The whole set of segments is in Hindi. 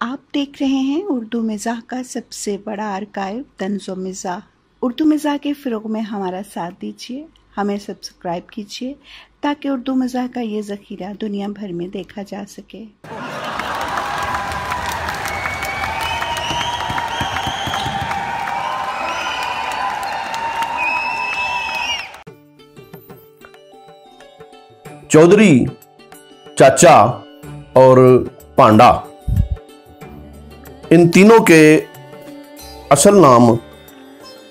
आप देख रहे हैं उर्दू मिज़ाह का सबसे बड़ा आर्काइव तंज़ो मिज़ाह। उर्दू मिज़ाह के फ़रोग़ में हमारा साथ दीजिए, हमें सब्सक्राइब कीजिए ताकि उर्दू मिज़ाह का ये ज़ख़ीरा दुनिया भर में देखा जा सके। चौधरी, चाचा और पांडा, इन तीनों के असल नाम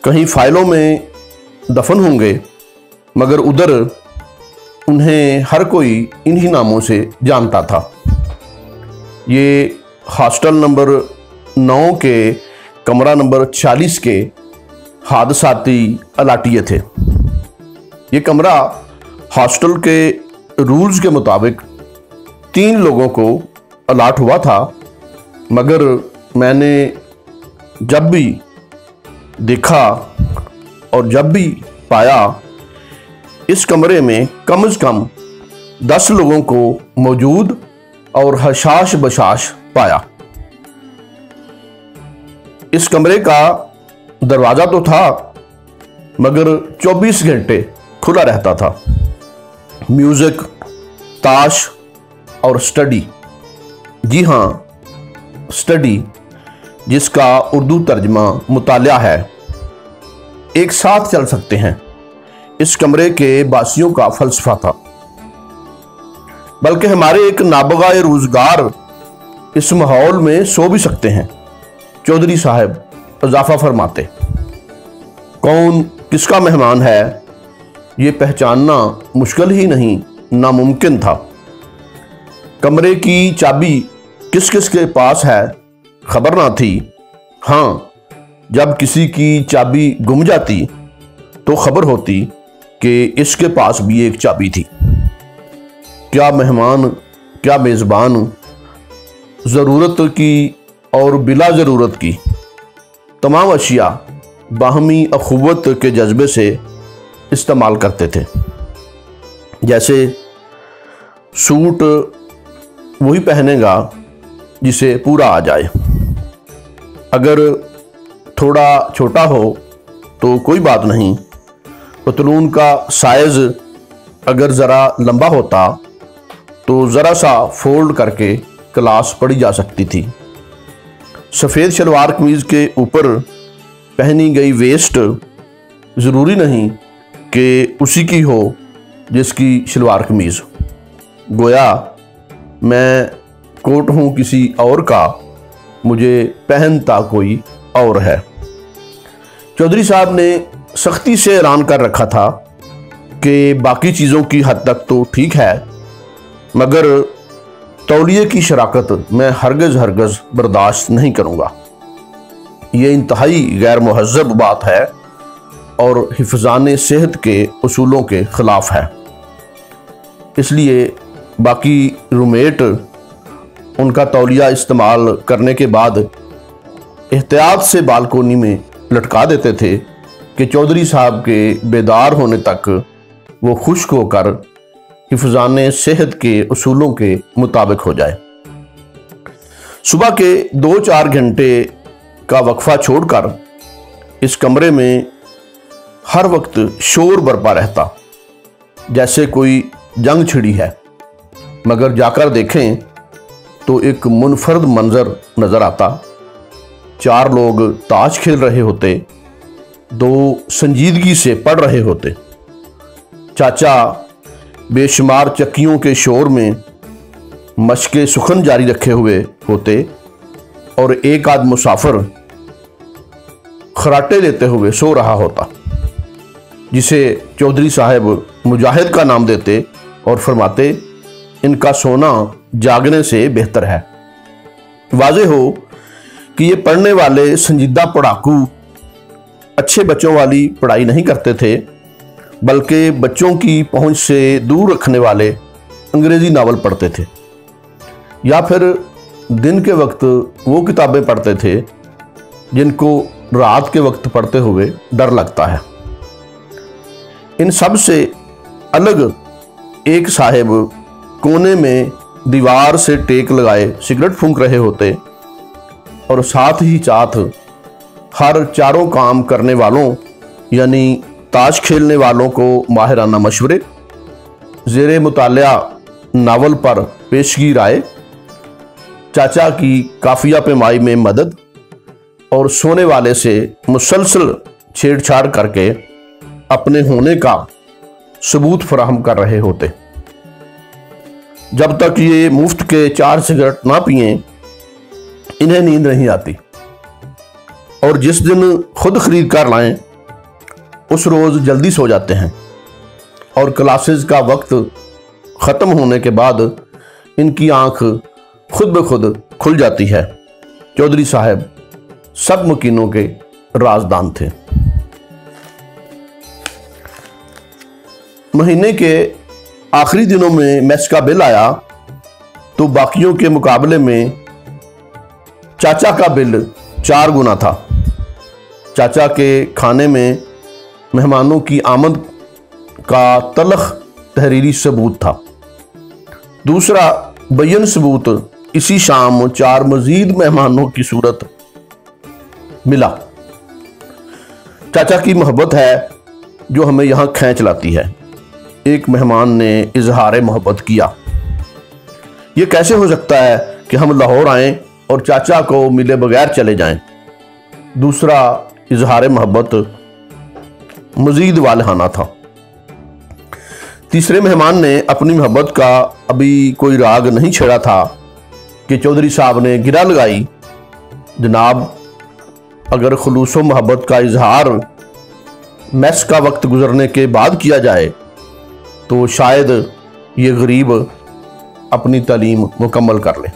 कहीं फाइलों में दफन होंगे, मगर उधर उन्हें हर कोई इन्हीं नामों से जानता था। ये हॉस्टल नंबर 9 के कमरा नंबर 46 के हादसाती अलाटिये थे। ये कमरा हॉस्टल के रूल्स के मुताबिक 3 लोगों को अलाट हुआ था, मगर मैंने जब भी देखा और जब भी पाया, इस कमरे में कम से कम 10 लोगों को मौजूद और हशाश बशाश पाया। इस कमरे का दरवाज़ा तो था, मगर 24 घंटे खुला रहता था। म्यूज़िक, ताश और स्टडी, जी हाँ स्टडी, जिसका उर्दू तर्जमा मुतालिया है, एक साथ चल सकते हैं, इस कमरे के बासियों का फलसफा था। बल्कि हमारे एक नाबगाए रोजगार इस माहौल में सो भी सकते हैं, चौधरी साहब इजाफा फरमाते। कौन किसका मेहमान है ये पहचानना मुश्किल ही नहीं, नामुमकिन था। कमरे की चाबी किस किस के पास है खबर ना थी। हाँ, जब किसी की चाबी गुम जाती तो खबर होती कि इसके पास भी एक चाबी थी। क्या मेहमान, क्या मेज़बान, ज़रूरत की और बिला ज़रूरत की तमाम अशिया बाहमी अखुवत के जज्बे से इस्तेमाल करते थे। जैसे सूट वही पहनेगा जिसे पूरा आ जाए, अगर थोड़ा छोटा हो तो कोई बात नहीं, पतलून का साइज़ अगर ज़रा लंबा होता तो ज़रा सा फोल्ड करके क्लास पढ़ी जा सकती थी। सफ़ेद शलवार कमीज़ के ऊपर पहनी गई वेस्ट ज़रूरी नहीं कि उसी की हो जिसकी शलवार कमीज़। गोया मैं कोट हूँ किसी और का, मुझे पहनता कोई और है। चौधरी साहब ने सख्ती से ऐलान कर रखा था कि बाकी चीज़ों की हद तक तो ठीक है, मगर तौलिए की शराकत मैं हरगज़ बर्दाश्त नहीं करूँगा। ये इंतहाई गैर मुहज़्ज़ब बात है और हिफ़्ज़ाने सेहत के उसूलों के ख़िलाफ़ है। इसलिए बाकी रूममेट उनका तौलिया इस्तेमाल करने के बाद एहतियात से बालकोनी में लटका देते थे कि चौधरी साहब के बेदार होने तक वो खुश्क होकर हिफ़्ज़ाने सेहत के उसूलों के मुताबिक हो जाए। सुबह के 2-4 घंटे का वक्फा छोड़कर इस कमरे में हर वक्त शोर बरपा रहता, जैसे कोई जंग छिड़ी है। मगर जाकर देखें तो एक मुनफरद मंजर नज़र आता। 4 लोग ताश खेल रहे होते, 2 संजीदगी से पढ़ रहे होते, चाचा बेशुमार चक्कियों के शोर में मशक़े सुखन जारी रखे हुए होते और एक आध मुसाफिर खराटे लेते हुए सो रहा होता, जिसे चौधरी साहब मुजाहिद का नाम देते और फरमाते, इनका सोना जागने से बेहतर है। वाज़े हो कि ये पढ़ने वाले संजीदा पढ़ाकू अच्छे बच्चों वाली पढ़ाई नहीं करते थे, बल्कि बच्चों की पहुंच से दूर रखने वाले अंग्रेज़ी नावल पढ़ते थे, या फिर दिन के वक्त वो किताबें पढ़ते थे जिनको रात के वक्त पढ़ते हुए डर लगता है। इन सब से अलग एक साहिब कोने में दीवार से टेक लगाए सिगरेट फूंक रहे होते और साथ ही साथ हर चारों काम करने वालों यानी ताश खेलने वालों को माहिराना मशवरे, ज़ेरे मुतालिया नावल पर पेशगी राय, चाचा की काफिया पेमाई में मदद और सोने वाले से मुसलसल छेड़छाड़ करके अपने होने का सबूत फराहम कर रहे होते। जब तक ये मुफ्त के 4 सिगरेट ना पिए इन्हें नींद नहीं आती, और जिस दिन खुद खरीद कर लाएं उस रोज जल्दी सो जाते हैं, और क्लासेस का वक्त ख़त्म होने के बाद इनकी आंख खुद ब खुद खुल जाती है। चौधरी साहब सब मकीनों के राजदान थे। महीने के आखिरी दिनों में मैस का बिल आया तो बाकियों के मुकाबले में चाचा का बिल 4 गुना था। चाचा के खाने में मेहमानों की आमद का तलख तहरीरी सबूत था। दूसरा बयन सबूत इसी शाम 4 मजीद मेहमानों की सूरत मिला। चाचा की मोहब्बत है जो हमें यहां खींच लाती है। एक मेहमान ने इजहार मोहब्बत किया, यह कैसे हो सकता है कि हम लाहौर आएं और चाचा को मिले बगैर चले जाएं। दूसरा इजहार मोहब्बत मजीद वालहाना था। तीसरे मेहमान ने अपनी मोहब्बत का अभी कोई राग नहीं छेड़ा था कि चौधरी साहब ने गिरा लगाई, जनाब अगर खुलूसो मोहब्बत का इजहार मैस का वक्त गुजरने के बाद किया जाए तो शायद ये गरीब अपनी तालीम मुकम्मल कर ले।